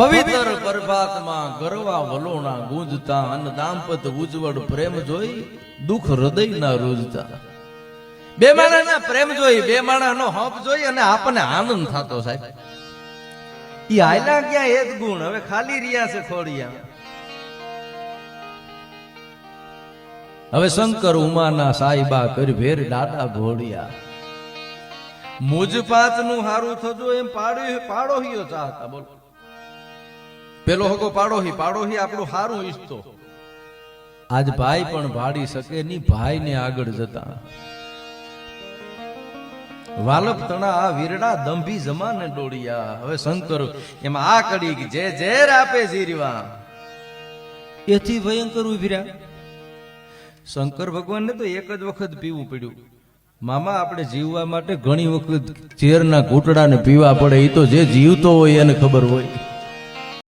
પવિત્ર પરભાતમાં ગરવા વલોણા ગુંજતા અને દાંપત ઉજ્જવળ પ્રેમ જોઈ દુઃખ હૃદયના રૂજતા. બે માણાના પ્રેમ જોઈ, બે માણાનો હપ જોઈ અને આપણને આનંદ થતો સાહેબ. ઈ આયલા ક્યાં એક ગુણ, હવે ખાલી રહ્યા છે ખોડિયા. હવે શંકર ઉમાના સાઈબા કરી ભેર દાદા ઘોડિયા. મુજ પાત નું હારું થજો એમ પાડોહીઓ ચાહતા. બોલો, પેલો હગો પાડોહી, પાડોહી આપણું હારું ઈચ્છતો. આજ ભાઈ પણ ભાડી શકે ની ભાઈ ને આગળ જતા. વાલપ તણા આ વીરડા દંભી જમાને ડોળિયા. હવે શંકર એમાં આ કડી જે ઝેર આપે જીરવા એથી ભયંકર ઉભર્યા. શંકર ભગવાન ને તો એક જ વખત પીવું પડ્યું. મામા આપણે જીવવા માટે ઘણી વખત ઝેરના ઘૂંટડા ને પીવા પડે. એ તો જે જીવતો હોય એને ખબર હોય.